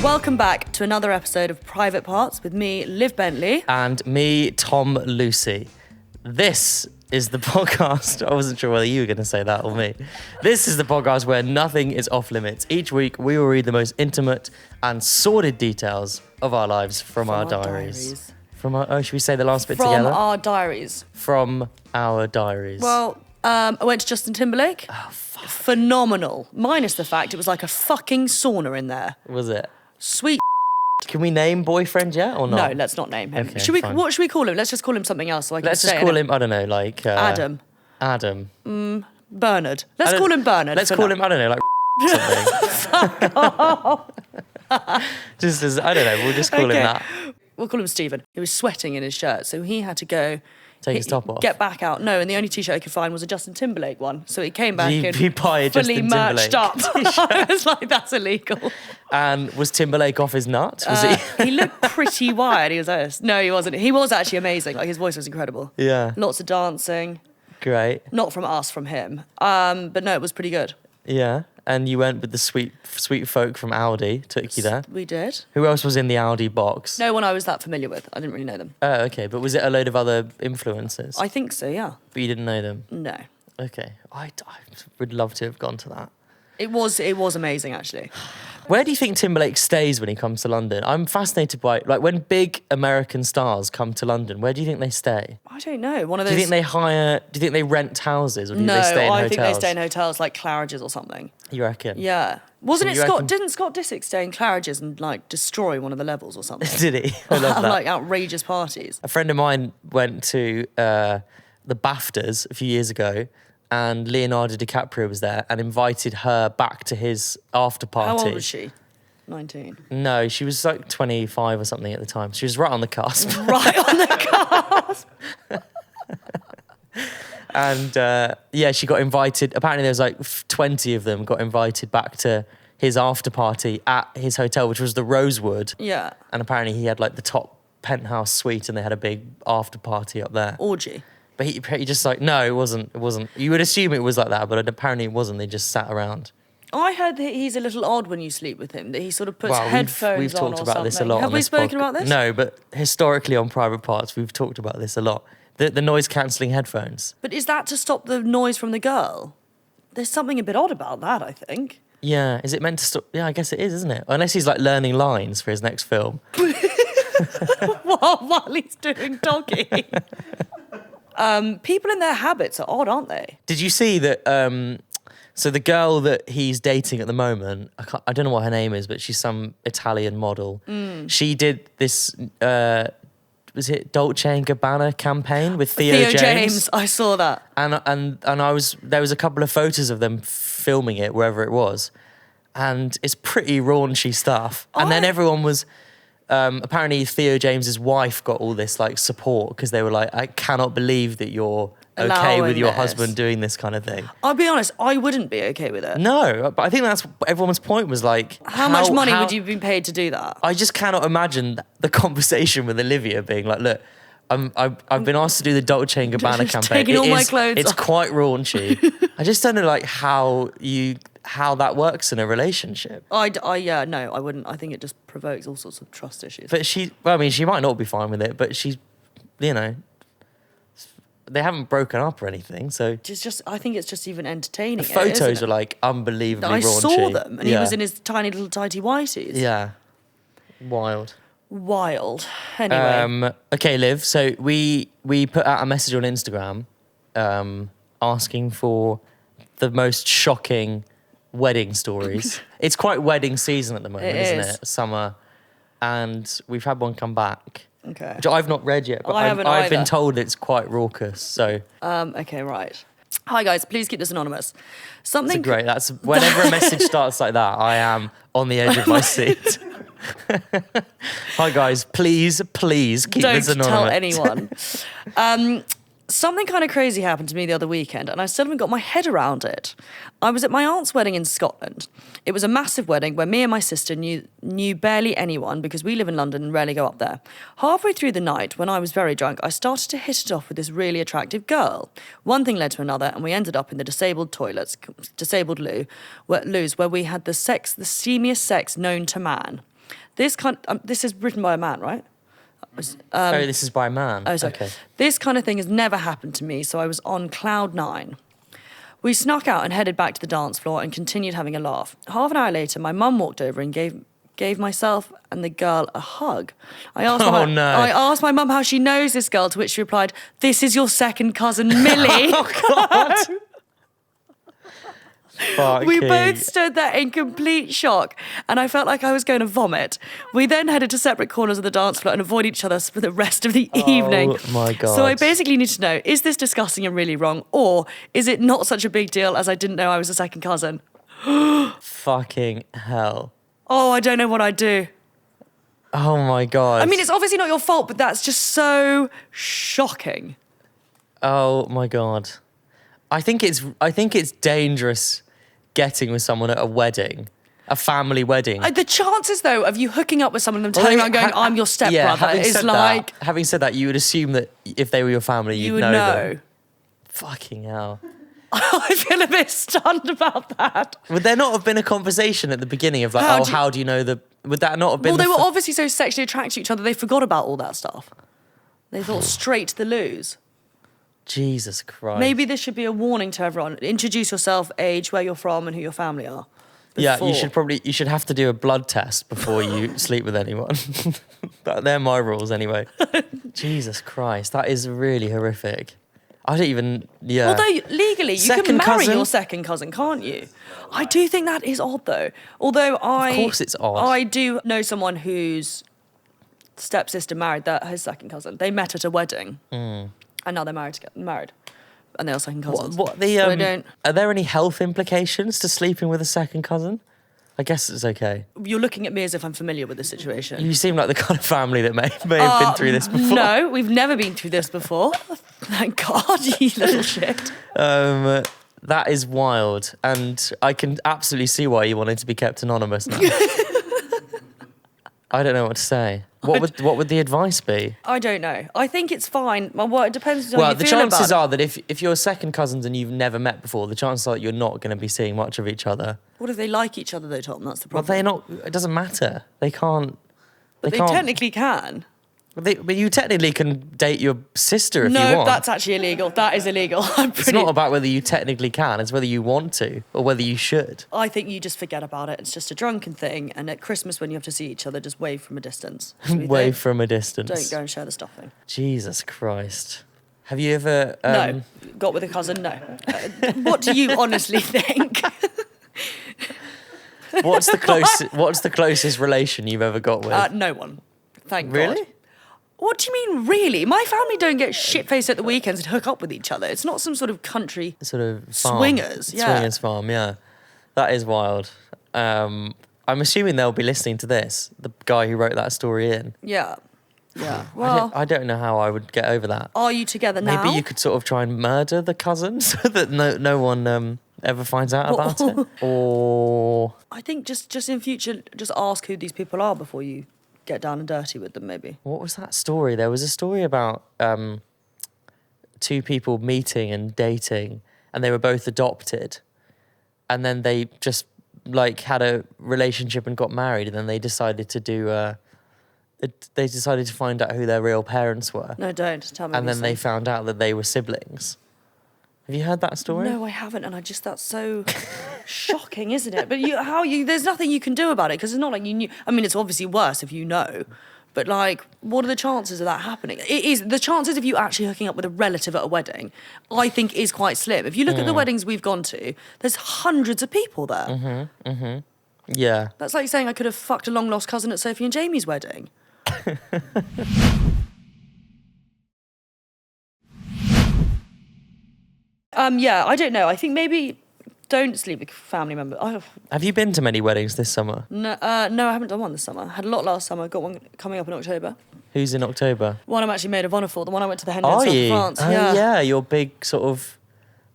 Welcome back to another episode of Private Parts with me, Liv Bentley. And me, Tom Lucy. This is the podcast. I wasn't sure whether you were going to say that or me. This is the podcast where nothing is off limits. Each week, we will read the most intimate and sordid details of our lives from our diaries. Should we say the last bit together? From our diaries. From our diaries. Well, I went to Justin Timberlake. Oh, fuck. Phenomenal. Minus the fact it was like a fucking sauna in there. Was it? Sweet. Can we name boyfriend yet or not? No, let's not name him. Okay, fine. What should we call him? Let's just call him something else so I can Let's say just call him, I don't know, like... Adam. Bernard. Let's call him Bernard. Let's call him, I don't know, like something. Fuck off. Just as, I don't know, we'll just call him that. We'll call him Stephen. He was sweating in his shirt, so he had to go... Take his top off. Get back out. No, and the only t-shirt I could find was a Justin Timberlake one. So he came back and He buy a fully Justin merched up. Timberlake I was like, that's illegal. And was Timberlake off his nut? Was he? He looked pretty wired. He was no, he wasn't. He was actually amazing. Like his voice was incredible. Yeah. Lots of dancing. Great. Not from us, from him. But no, it was pretty good. Yeah. And you went with the sweet folk from Audi, took you there. We did. Who else was in the Audi box? No one I was that familiar with. I didn't really know them. Oh, okay. But was it a load of other influencers? I think so, yeah. But you didn't know them? No. Okay. I would love to have gone to that. It was amazing, actually. Where do you think Timberlake stays when he comes to London? I'm fascinated by, like, when big American stars come to London, where do you think they stay? I don't know. One of those... Do you think they rent houses or do they stay in hotels? No, I think they stay in hotels like Claridge's or something. You reckon? Yeah. Didn't Scott Disick stay in Claridge's and like destroy one of the levels or something? Did he? I love Have that. like outrageous parties. A friend of mine went to the BAFTAs a few years ago and Leonardo DiCaprio was there and invited her back to his after party. How old was she? 19. No, she was like 25 or something at the time. She was right on the cusp. Right on the cusp. And she got invited. Apparently there was like 20 of them got invited back to his after party at his hotel, which was the Rosewood. Yeah. And apparently he had like the top penthouse suite and they had a big after party up there. Orgy. But he just like, no, it wasn't. You would assume it was like that, but apparently it wasn't. They just sat around. I heard that he's a little odd when you sleep with him, that he sort of puts headphones we've on talked or about something. this a lot. Have we spoken about this? No, but historically on Private Parts, we've talked about this a lot. The noise-cancelling headphones. But is that to stop the noise from the girl? There's something a bit odd about that, I think. Yeah, is it meant to stop? Yeah, I guess it is, isn't it? Unless he's like learning lines for his next film. While he's doing doggy. People in their habits are odd, aren't they? Did you see that? So the girl that he's dating at the moment, I don't know what her name is, but she's some Italian model. She did this, was it Dolce & Gabbana campaign with Theo James? I saw that. And there was a couple of photos of them filming it wherever it was, and it's pretty raunchy stuff. And then everyone was. Apparently Theo James's wife got all this like support because they were like, I cannot believe that you're okay with your husband doing this kind of thing. I'll be honest, I wouldn't be okay with it. No, but I think that's everyone's point was like, how much money would you have been paid to do that? I just cannot imagine the conversation with Olivia being like, look, I've been asked to do the Dolce & Gabbana campaign. Taking all my clothes It's off. quite raunchy. I just don't know like how that works in a relationship. No, I wouldn't. I think it just provokes all sorts of trust issues. But she might not be fine with it, but she's, they haven't broken up or anything, so... I think it's just even entertaining. The photos are like unbelievably raunchy. I saw them, and he was in his tiny little tighty whities. Yeah. Wild. Anyway. Okay, Liv, so we put out a message on Instagram asking for the most shocking wedding stories. It's quite wedding season at the moment, isn't it? Summer. And we've had one come back. Okay. Which I've not read yet, but I've been told it's quite raucous, so... Okay, right. Hi guys, please keep this anonymous. Great, that's whenever a message starts like that, I am on the edge of my seat. Hi guys, please keep this anonymous. Don't tell anyone. Something kind of crazy happened to me the other weekend and I still haven't got my head around it. I was at my aunt's wedding in Scotland. It was a massive wedding where me and my sister knew barely anyone because we live in London and rarely go up there. Halfway through the night, when I was very drunk, I started to hit it off with this really attractive girl. One thing led to another and we ended up in the disabled toilets, disabled loos, where we had the steamiest sex known to man. This is written by a man, right? This is by a man. Oh, sorry. Okay. This kind of thing has never happened to me, so I was on cloud 9. We snuck out and headed back to the dance floor and continued having a laugh. Half an hour later, my mum walked over and gave myself and the girl a hug. I asked my mum how she knows this girl, to which she replied, "This is your second cousin, Millie." Oh, God. We both stood there in complete shock, and I felt like I was going to vomit. We then headed to separate corners of the dance floor and avoided each other for the rest of the evening. Oh, my God. So I basically need to know, is this disgusting and really wrong, or is it not such a big deal as I didn't know I was a second cousin? Fucking hell. Oh, I don't know what I'd do. Oh, my God. I mean, it's obviously not your fault, but that's just so shocking. Oh, my God. I think it's dangerous getting with someone at a wedding, a family wedding. The chances, though, of you hooking up with someone and them turning around going, "I'm your stepbrother," is like... Having said that, you would assume that if they were your family, you'd you would know know. them. Fucking hell. I feel a bit stunned about that. Would there not have been a conversation at the beginning of like, how do you know the... Would that not have been... Well, they were obviously so sexually attracted to each other, they forgot about all that stuff. They thought straight to the loo. Jesus Christ. Maybe this should be a warning to everyone. Introduce yourself, age, where you're from, and who your family are. Yeah, you should have to do a blood test before you sleep with anyone. They're my rules anyway. Jesus Christ, that is really horrific. I don't even, yeah. Although legally, you Second can marry cousin? your second cousin, can't you? I do think that is odd, though. Although Of course it's odd. I do know someone whose stepsister married his second cousin. They met at a wedding. And now they're married. And they are second cousins. Are there any health implications to sleeping with a second cousin? I guess it's okay. You're looking at me as if I'm familiar with this situation. You seem like the kind of family that may have been through this before. No, we've never been through this before. Thank God, you little shit. That is wild. And I can absolutely see why you wanted to be kept anonymous now. I don't know what to say. What would the advice be? I don't know. I think it's fine. Well, it depends on how Well, you the feel chances about are that if you're second cousins and you've never met before, the chances are that you're not going to be seeing much of each other. What if they like each other though, Tom? That's the Well, problem. they're not. It doesn't matter. They can't. They can't. technically can. But you technically can date your sister if you No, want. that's actually illegal. That is illegal. It's not about whether you technically can. It's whether you want to or whether you should. I think you just forget about it. It's just a drunken thing. And at Christmas, when you have to see each other, just wave from a distance. Wave from a distance. Don't go and share the stuffing. Jesus Christ. Have you ever... No. Got with a cousin? No. What do you honestly think? What's the closest relation you've ever got with? No one. Thank God. Really? What do you mean, really? My family don't get shit-faced at the weekends and hook up with each other. It's not some sort of country Sort of farm. swingers. Yeah. Swingers farm, yeah. That is wild. I'm assuming they'll be listening to this, the guy who wrote that story in. Yeah. Yeah. Well, I don't know how I would get over that. are you together now? Maybe you could sort of try and murder the cousin so that no one ever finds out about it. Or... I think just in future, just ask who these people are before you get down and dirty with them, maybe. What was that story? There was a story about two people meeting and dating, and they were both adopted, and then they just like had a relationship and got married, and then they decided to do. They decided to find out who their real parents were. No, don't. Tell me. And then they found out that they were siblings. Have you heard that story? No, I haven't, and that's so shocking, isn't it? But there's nothing you can do about it because it's not like you knew. I mean, it's obviously worse if you know, but like, what are the chances of that happening? It is the chances of you actually hooking up with a relative at a wedding. I think is quite slim. If you look at the weddings we've gone to, there's hundreds of people there. Yeah. That's like saying I could have fucked a long lost cousin at Sophie and Jamie's wedding. Yeah, I don't know. I think maybe don't sleep with family members. Have you been to many weddings this summer? No, I haven't done one this summer. Had a lot last summer. Got one coming up in October. Who's in October? One I'm actually maid of honour for. The one I went to the hen do Are in south you? of France. Oh yeah, your big sort of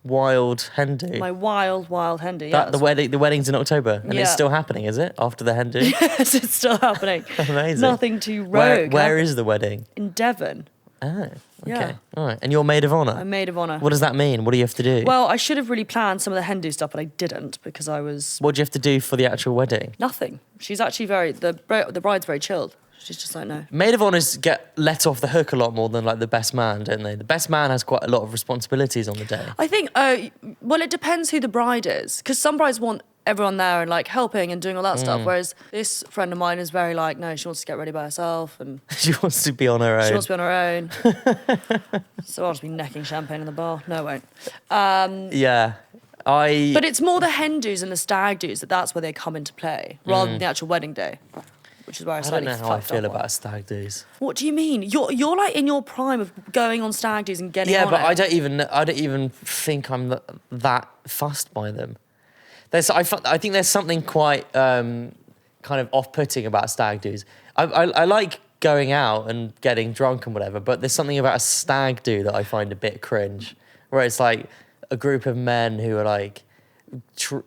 wild hen do. My wild hen do. Yeah, The wedding's in October, and it's Yeah. still happening, is it? After the hen do? Yes, it's still happening. Amazing. Nothing too rogue. Where is the wedding? In Devon. Oh, okay. Yeah. All right. And you're maid of honour? I'm maid of honour. What does that mean? What do you have to do? Well, I should have really planned some of the hen do stuff, but I didn't because I was What do you have to do for the actual wedding? nothing. She's actually the bride's very chilled. She's just like, no. Maid of honours get let off the hook a lot more than like the best man, don't they? The best man has quite a lot of responsibilities on the day. I think, well, it depends who the bride is, because some brides want everyone there and like helping and doing all that stuff, whereas this friend of mine is very like, no, she wants to get ready by herself and She wants to be on her own. she wants to be on her own. So I'll just be necking champagne in the bar. No, I won't. Yeah. But it's more the hen do's and the stag do's that's where they come into play, rather than the actual wedding day, which is where I I don't slightly know how I fucked feel up on. about stag do's. What do you mean? You're like in your prime of going on stag do's and getting Yeah, on but it. I don't even think I'm that fussed by them. I think there's something quite kind of off-putting about stag do's. I like going out and getting drunk and whatever, but there's something about a stag do that I find a bit cringe, where it's like a group of men who are like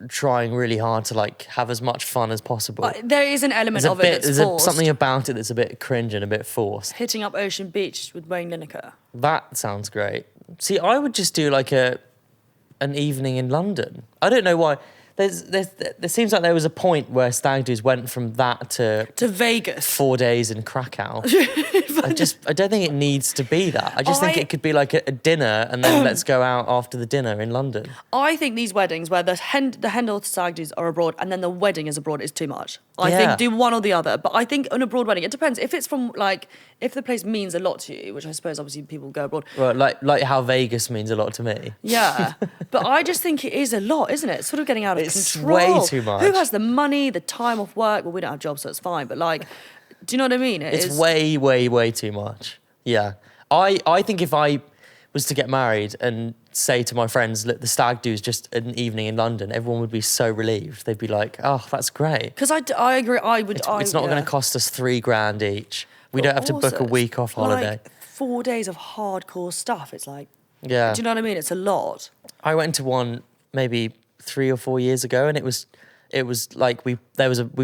trying really hard to like have as much fun as possible. There is an element of it that's There's forced. something about it that's a bit cringe and a bit forced. Hitting up Ocean Beach with Wayne Lineker. That sounds great. See, I would just do like an evening in London. I don't know why. There seems like there was a point where stag do's went from that to Vegas. 4 days in Krakow. I don't think it needs to be that. I just think it could be like a dinner and then let's go out after the dinner in London. I think these weddings where the hen or stag do's are abroad and then the wedding is abroad is too much. I think do one or the other. But I think an abroad wedding, it depends. If it's from like, if the place means a lot to you, which I suppose obviously people go abroad. Well, like how Vegas means a lot to me. Yeah. But I just think it is a lot, isn't it? It's sort of getting out of It's control. way too much. Who has the money, the time off work? Well, we don't have jobs, so it's fine. But like, do you know what I mean? It's way, way, way too much. Yeah. I think if I was to get married and say to my friends, look, the stag do is just an evening in London, everyone would be so relieved. They'd be like, oh, that's great. Because I agree. It's not going to cost us $3,000 each. We don't have to book a week off holiday. Like 4 days of hardcore stuff. It's like, Yeah. do you know what I mean? It's a lot. I went to one maybe 3 or 4 years ago, and it was like we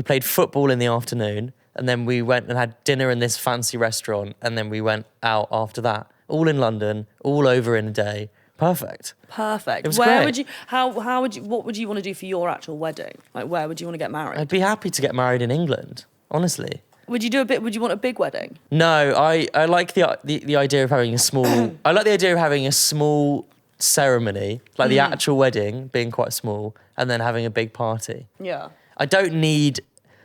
played football in the afternoon, and then we went and had dinner in this fancy restaurant, and then we went out after that. All in London, all over in a day. Perfect. Perfect. It was Where great. would you? What would you want to do for your actual wedding? Like, where would you want to get married? I'd be happy to get married in England, honestly. Would you want a big wedding? No, I like the idea of having a small. I like the idea of having a small ceremony, like the actual wedding being quite small, and then having a big party. Yeah. I don't need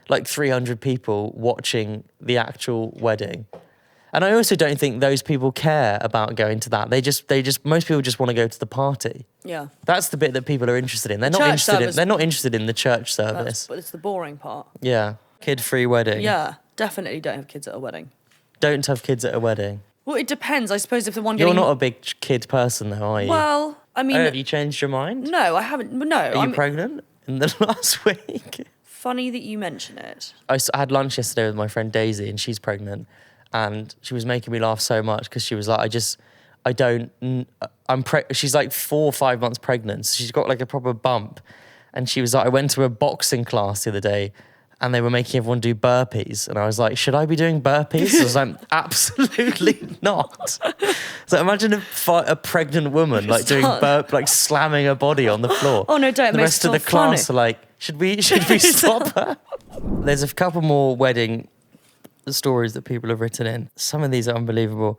like 300 people watching the actual wedding. And I also don't think those people care about going to that. Most people just want to go to the party. Yeah. That's the bit that people are interested in. They're Church not interested in the church service. But it's the boring part. Yeah. Kid-free wedding. Yeah. Definitely don't have kids at a wedding. Don't have kids at a wedding. Well, it depends. I suppose if the one You're getting... not a big kid person though, are you? Well, I mean... Oh, have you changed your mind? No, I haven't. No. Are you pregnant in the last week? Funny that you mention it. I had lunch yesterday with my friend Daisy, and she's pregnant, and she was making me laugh so much because she was like, she's like 4 or 5 months pregnant, so she's got like a proper bump, and she was like, I went to a boxing class the other day, and they were making everyone do burpees, and I was like, should I be doing burpees? I was like, absolutely not. So imagine a pregnant woman like doing like slamming her body on the floor. Oh no, don't. The rest of the class are like, should we stop her? There's a couple more wedding stories that people have written in. Some of these are unbelievable.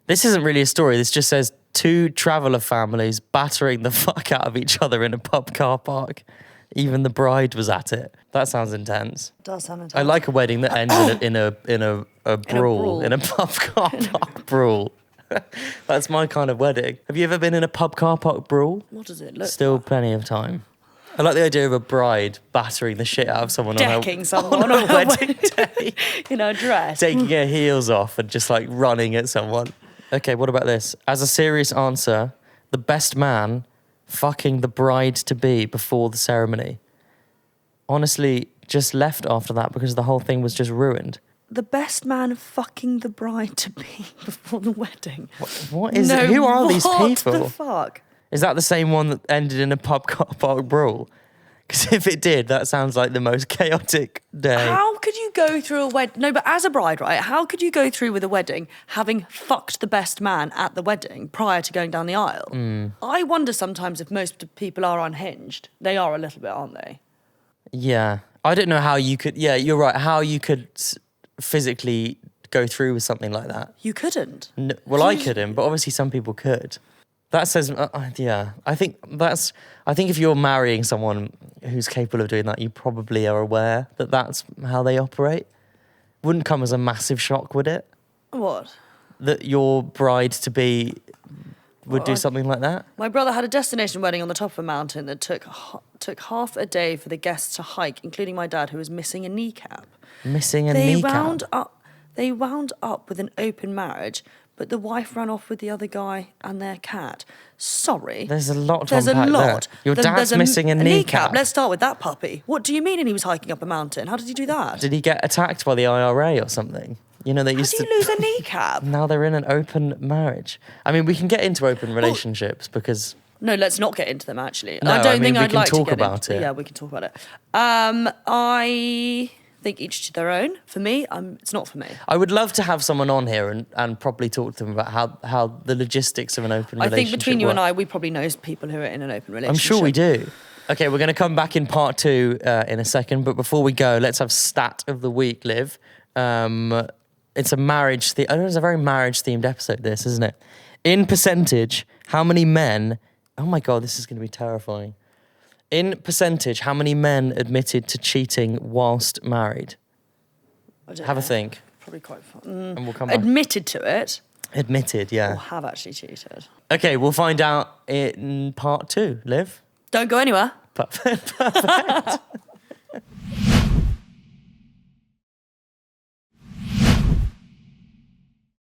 This isn't really a story. This just says 2 traveller families battering the fuck out of each other in a pub car park. Even the bride was at it. That sounds intense. It does sound intense. I like a wedding that ends in a brawl, in a pub car park brawl. That's my kind of wedding. Have you ever been in a pub car park brawl? What does it look Still like? plenty of time. I like the idea of a bride battering the shit out of someone Decking someone on a wedding day. In a dress. Taking her heels off and just like running at someone. Okay, what about this? As a serious answer, the best man fucking the bride-to-be before the ceremony. Honestly, just left after that because the whole thing was just ruined. The best man fucking the bride-to-be before the wedding. What is it? Who are these people? What the fuck? Is that the same one that ended in a pub car park brawl? Because if it did, that sounds like the most chaotic day. How could you go through a wedding? No, but as a bride, right? How could you go through with a wedding having fucked the best man at the wedding prior to going down the aisle? I wonder sometimes if most people are unhinged. They are a little bit, aren't they? Yeah. I don't know how you could... Yeah, you're right. How you could physically go through with something like that. You couldn't. No, well, I couldn't, but obviously some people could. That says... yeah. I think if you're marrying someone who's capable of doing that, you probably are aware that that's how they operate. Wouldn't come as a massive shock, would it? What? That your bride-to-be would do something like that? My brother had a destination wedding on the top of a mountain that took half a day for the guests to hike, including my dad, who was missing a kneecap. Missing a kneecap? They wound up with an open marriage, but the wife ran off with the other guy and their cat. Sorry. There's a lot to There's a unpack lot. there. Your dad's missing a kneecap. Let's start with that puppy. What do you mean? And he was hiking up a mountain. How did he do that? Did he get attacked by the IRA or something? You know, they How used do to... you lose a kneecap? Now they're in an open marriage. I mean, we can get into open relationships because... No, let's not get into them, actually. No, I don't think we I'd can like talk to get about it. Yeah, we can talk about it. I think each to their own. For me, it's not for me. I would love to have someone on here and properly talk to them about how the logistics of an open relationship I think between you and work. I, we probably know people who are in an open relationship. I'm sure we do. Okay, we're going to come back in part 2 in a second, but before we go, let's have stat of the week, Liv. It's a marriage... I know it's a very marriage-themed episode, this, isn't it? In percentage, how many men... Oh my God, this is going to be terrifying. In percentage, how many men admitted to cheating whilst married? Have a think. Probably quite fun. And we'll come back. Admitted to it. Admitted, yeah. Or have actually cheated. Okay, we'll find out in part 2, Liv. Don't go anywhere. Perfect.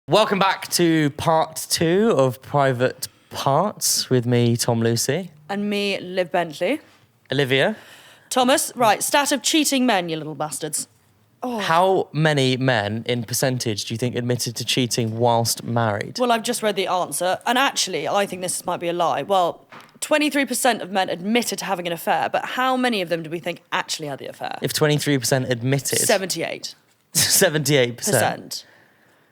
Welcome back to part 2 of Private Parts with me, Tom Lucy. And me, Liv Bentley. Olivia. Thomas, right, stat of cheating men, you little bastards. How many men in percentage do you think admitted to cheating whilst married? Well, I've just read the answer, and actually, I think this might be a lie. Well, 23% of men admitted to having an affair, but how many of them do we think actually had the affair? If 23% admitted... 78%. 78%.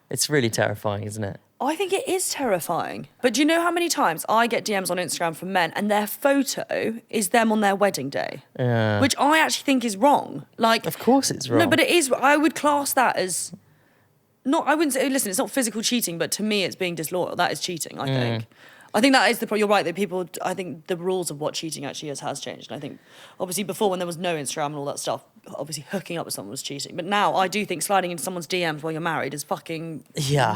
It's really terrifying, isn't it? I think it is terrifying. But do you know how many times I get DMs on Instagram from men and their photo is them on their wedding day? Yeah. Which I actually think is wrong. Like, Of course it's wrong. no, but it is. I would class that as not. I wouldn't say. Listen, it's not physical cheating, but to me, it's being disloyal. That is cheating. I think. I think that is the. You're right that people. I think the rules of what cheating actually is has changed. And I think obviously before when there was no Instagram and all that stuff, obviously hooking up with someone was cheating. But now I do think sliding into someone's DMs while you're married is fucking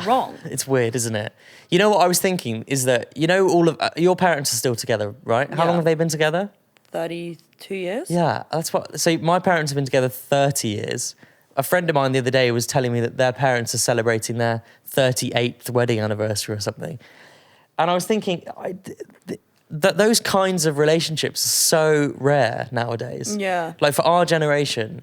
wrong. It's weird, isn't it? You know what I was thinking is that all of your parents are still together, right? How Yeah. long have they been together? 32 years. Yeah, that's what. So my parents have been together 30 years. A friend of mine the other day was telling me that their parents are celebrating their 38th wedding anniversary or something. And I was thinking that those kinds of relationships are so rare nowadays. Yeah. Like for our generation,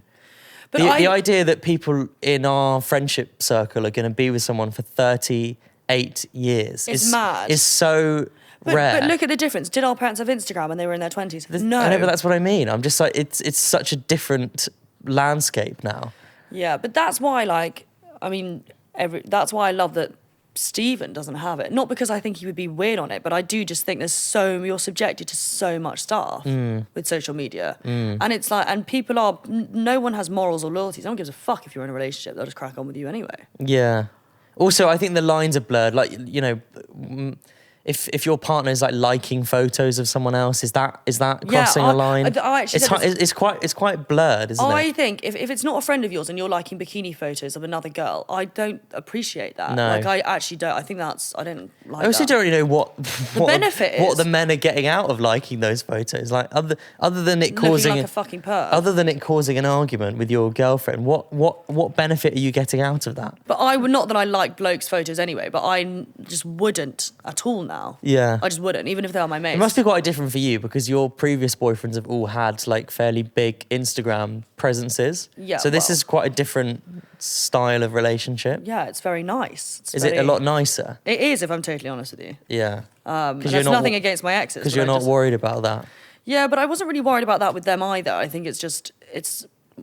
But the idea that people in our friendship circle are going to be with someone for 38 years mad. is so rare. But look at the difference. Did our parents have Instagram when they were in their 20s? No. I know, but that's what I mean. I'm just like, it's such a different landscape now. Yeah, but that's why, that's why I love that Stephen doesn't have it. Not because I think he would be weird on it, but I do just think you're subjected to so much stuff with social media. And it's like, and people no one has morals or loyalties. No one gives a fuck if you're in a relationship. They'll just crack on with you anyway. Yeah. Also, I think the lines are blurred. Like, if your partner is like liking photos of someone else, is that crossing a line? I actually it's quite blurred, isn't it? I think if it's not a friend of yours and you're liking bikini photos of another girl, I don't appreciate that. No. Like I actually don't. I think I don't like I also that. don't really know what benefit what is. the men are getting out of liking those photos. Like other than it Looking causing like a fucking perv. other than it causing an argument with your girlfriend, what benefit are you getting out of that? But I would not that I like blokes' photos anyway, but I just wouldn't at all now. Yeah. I just wouldn't, even if they are my mates. It must be quite different for you because your previous boyfriends have all had like fairly big Instagram presences. Yeah, So this well. is quite a different style of relationship. Yeah, it's very nice. Is it a lot nicer? It is, if I'm totally honest with you. Yeah. And that's nothing against my exes. Because but you're I not just- worried about that. Yeah, but I wasn't really worried about that with them either. I think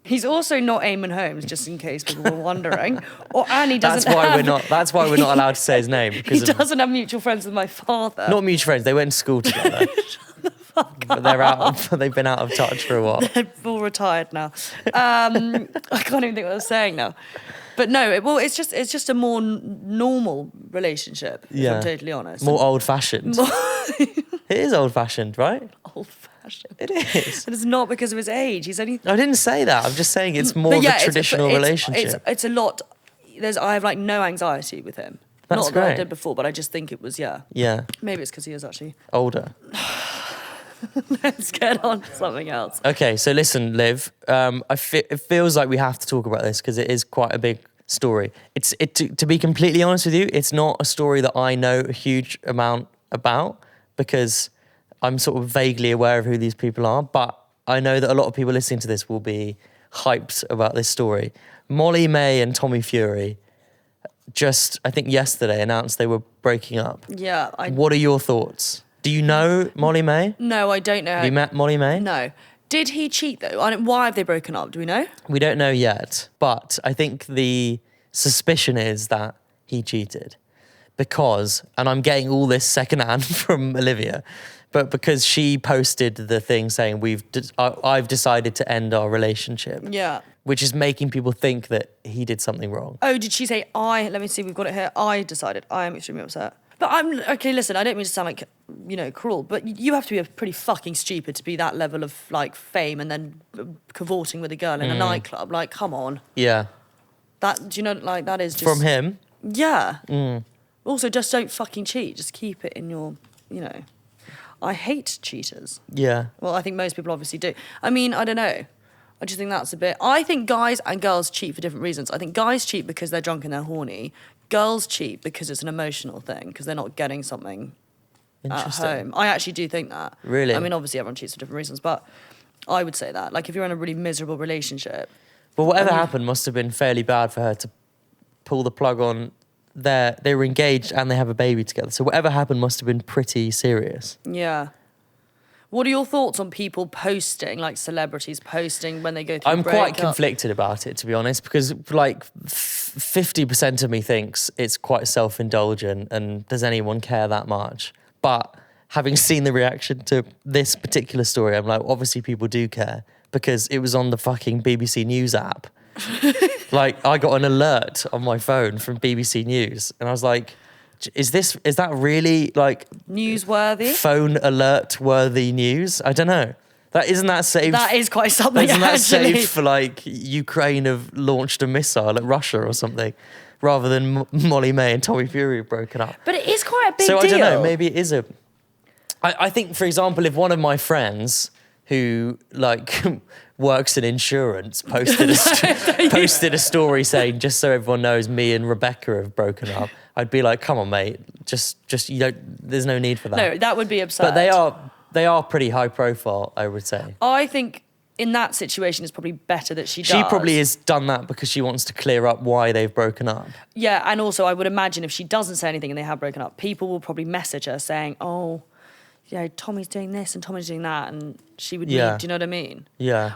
he's also not Eamon Holmes, just in case people were wondering. And he doesn't. That's why we're not allowed to say his name. He doesn't have mutual friends with my father. Not mutual friends. They went to school together. But they've been out of touch for a while. They're all retired now. I can't even think what I was saying now. But no, it's just a more normal relationship, if I'm totally honest. More old-fashioned. It is old-fashioned, right? Old-fashioned. It is. And it's not because of his age. He's only... I didn't say that. I'm just saying it's more of a traditional relationship. It's a lot... I have, like, no anxiety with him. That's not great. that I did before, but I just think it was, Yeah. Maybe it's because he is actually... Older. Let's get on to something else. Okay, so listen, Liv. It feels like we have to talk about this because it is quite a big story. To be completely honest with you, it's not a story that I know a huge amount about because I'm sort of vaguely aware of who these people are, but I know that a lot of people listening to this will be hyped about this story. Molly May and Tommy Fury just, I think yesterday, announced they were breaking up. Yeah. What are your thoughts? Do you know Molly May? No, I don't know. Have you met Molly May? No. Did he cheat though? Why have they broken up? Do we know? We don't know yet, but I think the suspicion is that he cheated because, and I'm getting all this secondhand from Olivia, but because she posted the thing saying I've decided to end our relationship. Yeah. Which is making people think that he did something wrong. Oh, did she say let me see, we've got it here. I decided. I am extremely upset. But okay, listen, I don't mean to sound like, cruel, but you have to be pretty fucking stupid to be that level of, like, fame and then cavorting with a girl in a nightclub. Like, come on. Yeah. Do you know, like, that is just... From him? Yeah. Also, just don't fucking cheat. Just keep it in your, I hate cheaters. Yeah. Well, I think most people obviously do. I mean, I don't know. I just think that's a bit... I think guys and girls cheat for different reasons. I think guys cheat because they're drunk and they're horny. Girls cheat because it's an emotional thing, because they're not getting something at home. I actually do think that. Really? I mean, obviously everyone cheats for different reasons, but I would say that. Like, if you're in a really miserable relationship... But whatever happened must have been fairly bad for her to pull the plug on they were engaged and they have a baby together. So whatever happened must have been pretty serious. Yeah. What are your thoughts on people posting, like celebrities posting when they go through I'm a breakup? quite conflicted about it, to be honest, because like 50% of me thinks it's quite self-indulgent and does anyone care that much? But having seen the reaction to this particular story, I'm like, obviously people do care because it was on the fucking BBC News app. Like, I got an alert on my phone from BBC News and I was like, is that really like newsworthy, phone alert worthy news? I don't know. Isn't that saved? That is quite something. Isn't that actually saved for like Ukraine have launched a missile at Russia or something, rather than Molly May and Tommy Fury have broken up? But it is quite a big deal. So I don't know. Maybe it is a. I think, for example, if one of my friends who like works in insurance posted a story saying, just so everyone knows, me and Rebecca have broken up, I'd be like, come on, mate, just you don't. There's no need for that. No, that would be absurd. But they are pretty high profile, I would say. I think in that situation, it's probably better that she does. She probably has done that because she wants to clear up why they've broken up. Yeah, and also I would imagine if she doesn't say anything and they have broken up, people will probably message her saying, oh, Tommy's doing this and Tommy's doing that, and she would need, do you know what I mean? Yeah.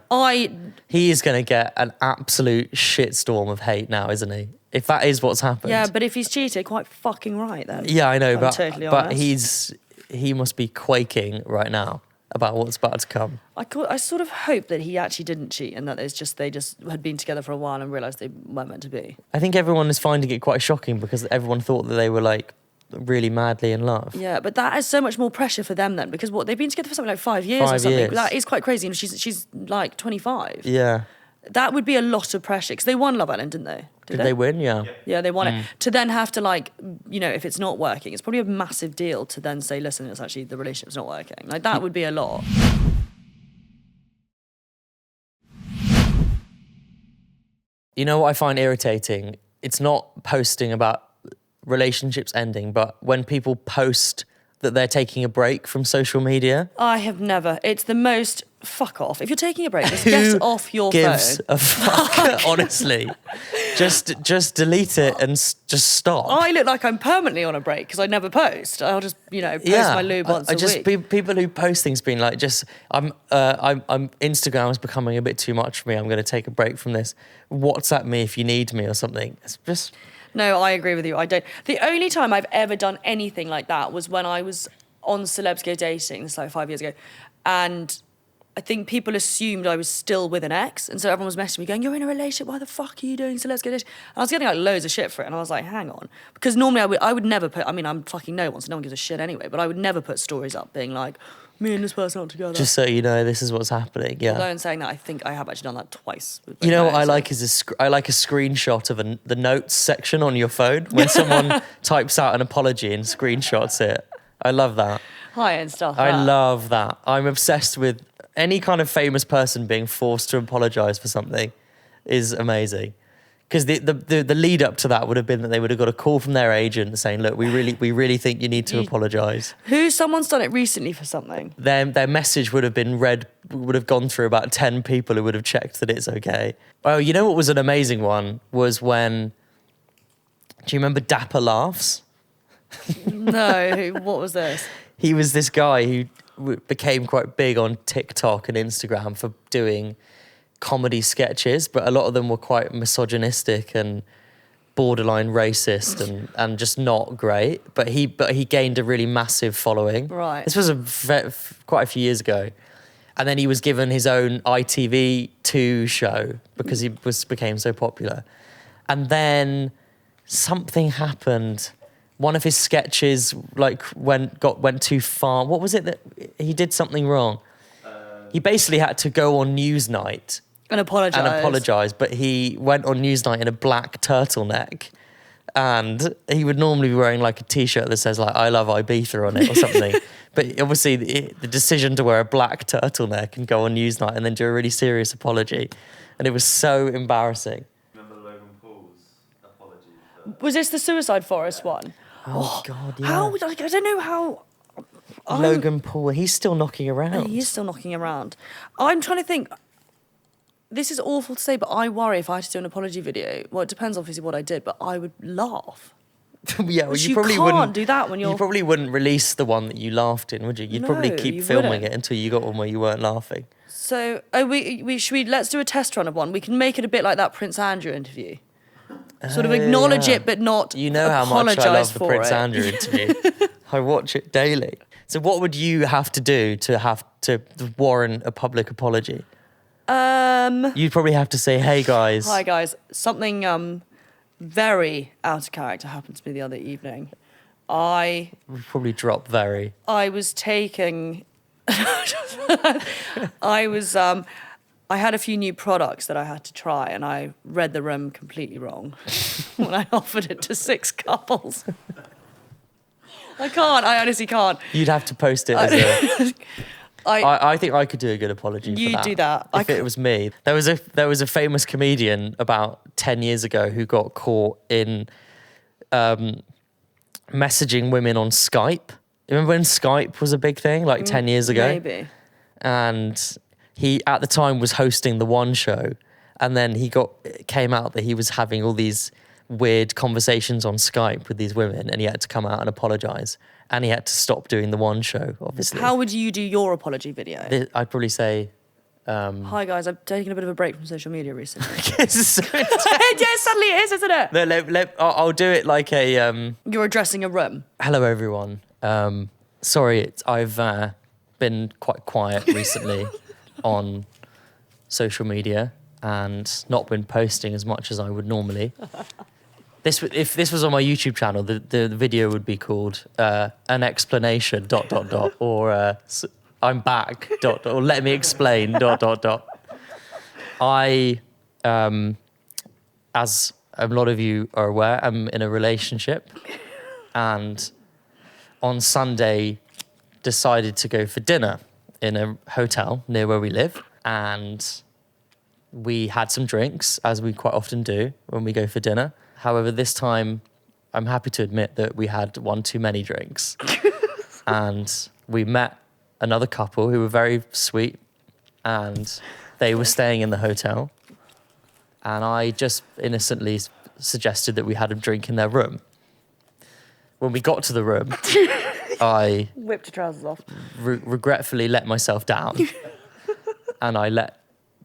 He is going to get an absolute shitstorm of hate now, isn't he? If that is what's happened. Yeah, but if he's cheated, quite fucking right then. Yeah, I know, but totally he must be quaking right now about what's about to come. I sort of hope that he actually didn't cheat and that they just had been together for a while and realised they weren't meant to be. I think everyone is finding it quite shocking because everyone thought that they were like really madly in love. Yeah, but that is so much more pressure for them then, because they've been together for something like 5 years or something. That is quite crazy, and she's like 25. Yeah. That would be a lot of pressure, because they won Love Island, didn't they? Did they win? Yeah. Yeah, they won it. To then have to, like, if it's not working, it's probably a massive deal to then say, listen, it's actually the relationship's not working. Like, that would be a lot. You know what I find irritating? It's not posting about relationships ending, but when people post that they're taking a break from social media. I have never. It's the most fuck off. If you're taking a break, just get off your gives phone. a fuck? Honestly, just delete it and just stop. I look like I'm permanently on a break because I never post. I'll just, post my lube once a week. People who post things being like, I'm Instagram is becoming a bit too much for me. I'm going to take a break from this. WhatsApp me if you need me or something. It's just. No, I agree with you. I don't. The only time I've ever done anything like that was when I was on Celebs Go Dating. This is like 5 years ago, and I think people assumed I was still with an ex, and so everyone was messaging me going, "You're in a relationship, why the fuck are you doing Celebs Go Dating?" And I was getting like loads of shit for it, and I was like, hang on. Because normally I would never put, I'm fucking no one, so no one gives a shit anyway, but I would never put stories up being like, me and this person aren't together. Just so you know, this is what's happening, yeah. Although in saying that, I think I have actually done that twice. You know what I like is I like a screenshot of the notes section on your phone when someone types out an apology and screenshots it. I love that. Hi and stuff. I love that. I'm obsessed with any kind of famous person being forced to apologise for something is amazing. Because the lead up to that would have been that they would have got a call from their agent saying, look, we really think you need to apologise. Someone's done it recently for something. Their message would have been read, would have gone through about 10 people who would have checked that it's okay. Oh, you know what was an amazing one was when, do you remember Dapper Laughs? No, what was this? He was this guy who became quite big on TikTok and Instagram for doing comedy sketches, but a lot of them were quite misogynistic and borderline racist and just not great. But he gained a really massive following. Right. This was quite a few years ago. And then he was given his own ITV2 show because he became so popular. And then something happened. One of his sketches went too far. What was it that he did something wrong? He basically had to go on Newsnight and apologise. But he went on Newsnight in a black turtleneck, and he would normally be wearing like a T-shirt that says like "I love Ibiza" on it or something. But obviously, the decision to wear a black turtleneck and go on Newsnight and then do a really serious apology, and it was so embarrassing. Remember Logan Paul's apology? Was this the Suicide Forest one? Oh God! Yeah. How? Like, I don't know how. Logan Paul, he's still knocking around. He is still knocking around. I'm trying to think. This is awful to say, but I worry if I had to do an apology video. Well, it depends obviously what I did, but I would laugh. Yeah, well, you probably can't wouldn't do that when you're. You probably wouldn't release the one that you laughed in, would you? You'd probably No, keep you filming wouldn't. it until you got one where you weren't laughing. So, let's do a test run of one. We can make it a bit like that Prince Andrew interview. Sort of acknowledge it, but not. You know how much I love the for Prince it. Andrew interview. I watch it daily. So, what would you have to do to warrant a public apology? You'd probably have to say, "Hey guys, Hi guys, something very out of character happened to me the other evening. we probably drop very." I was taking. I had a few new products that I had to try, and I read the room completely wrong when I offered it to 6 couples. I honestly can't. You'd have to post it as a. I think I could do a good apology for You that. do that. If it was me. There was a famous comedian about 10 years ago who got caught in messaging women on Skype. You remember when Skype was a big thing, like 10 years ago? Maybe. And he, at the time, was hosting The One Show. And then it came out that he was having all these weird conversations on Skype with these women, and he had to come out and apologise. And he had to stop doing The One Show, obviously. How would you do your apology video? I'd probably say... Hi guys, I've taken a bit of a break from social media recently. Yes, Suddenly it is, isn't it? I'll do it like a... You're addressing a room. Hello, everyone. Sorry, I've been quite quiet recently on social media and not been posting as much as I would normally. If this was on my YouTube channel, the video would be called an explanation ... or I'm back ... or let me explain ... I, as a lot of you are aware, I'm in a relationship, and on Sunday decided to go for dinner in a hotel near where we live, and we had some drinks, as we quite often do when we go for dinner. However, this time I'm happy to admit that we had one too many drinks. And we met another couple who were very sweet, and they were staying in the hotel. And I just innocently suggested that we had a drink in their room. When we got to the room, I Whipped your trousers off. regretfully let myself down. And I let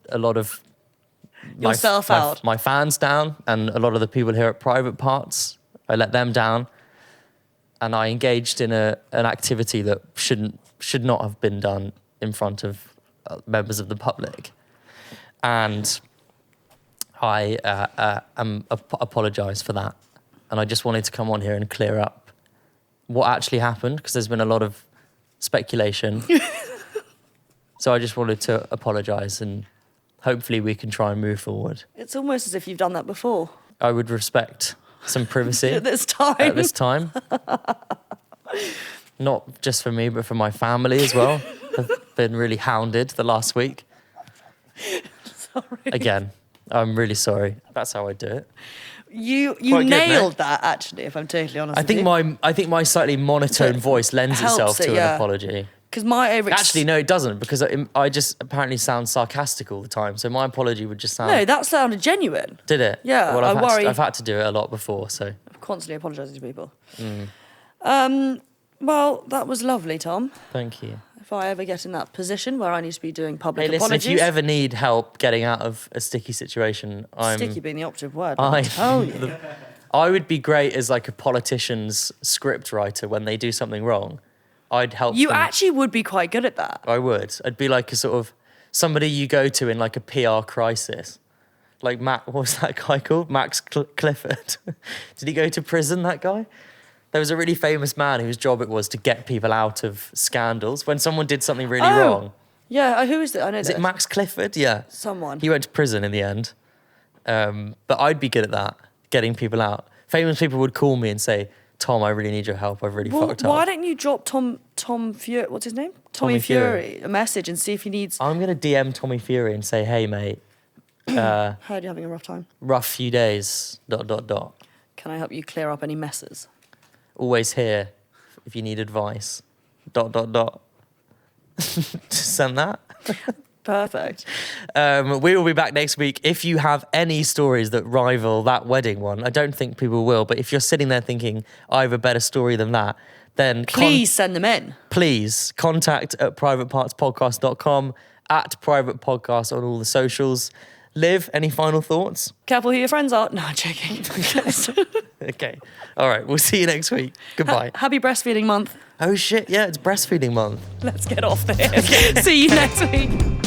a lot of Yourself out. my fans down, and a lot of the people here at Private Parts, I let them down. And I engaged in an activity that should not have been done in front of members of the public. And I apologise for that. And I just wanted to come on here and clear up what actually happened, because there's been a lot of speculation. So I just wanted to apologise, and hopefully we can try and move forward. It's almost as if you've done that before. I would respect some privacy At this time. at this time. Not just for me, but for my family as well. I've been really hounded the last week. Sorry. Again, I'm really sorry. That's how I do it. You Quite good, nailed no? that, actually, if I'm totally honest I with you. think my slightly monotone voice lends helps itself it, to yeah. an apology. Because my Actually, no, it doesn't, because I just apparently sound sarcastic all the time. So my apology would just sound... No, that sounded genuine. Did it? Yeah, Well, I I've had to do it a lot before, so... I'm constantly apologising to people. Mm. Well, that was lovely, Tom. Thank you. If I ever get in that position where I need to be doing public Hey, listen, apologies... if you ever need help getting out of a sticky situation, Sticky being the operative word, I tell you. I would be great as like a politician's script writer when they do something wrong. I'd help You them. actually would be quite good at that. I would. I'd be like a sort of somebody you go to in like a PR crisis. Like what was that guy called? Max Clifford. Did he go to prison, that guy? There was a really famous man whose job it was to get people out of scandals. When someone did something really wrong. Yeah, who is it? I know Is this. it Max Clifford? Yeah. Someone. He went to prison in the end. But I'd be good at that, getting people out. Famous people would call me and say, Tom, I really need your help. I've really fucked up. Why don't you drop Tom Fury, what's his name? Tommy Fury, a message and see if he needs... I'm going to DM Tommy Fury and say, hey, mate, Heard you're having a rough time. rough few days, ... Can I help you clear up any messes? Always here if you need advice, ... Just send that. Perfect. We will be back next week. If you have any stories that rival that wedding one, I don't think people will, but if you're sitting there thinking, I have a better story than that, then Please send them in. please contact at privatepartspodcast.com, at Private Podcast on all the socials. Liv, any final thoughts? Careful who your friends are. No, I'm joking. Okay. All right. We'll see you next week. Goodbye. Happy breastfeeding month. Oh, shit. Yeah, it's breastfeeding month. Let's get off there. See you next week.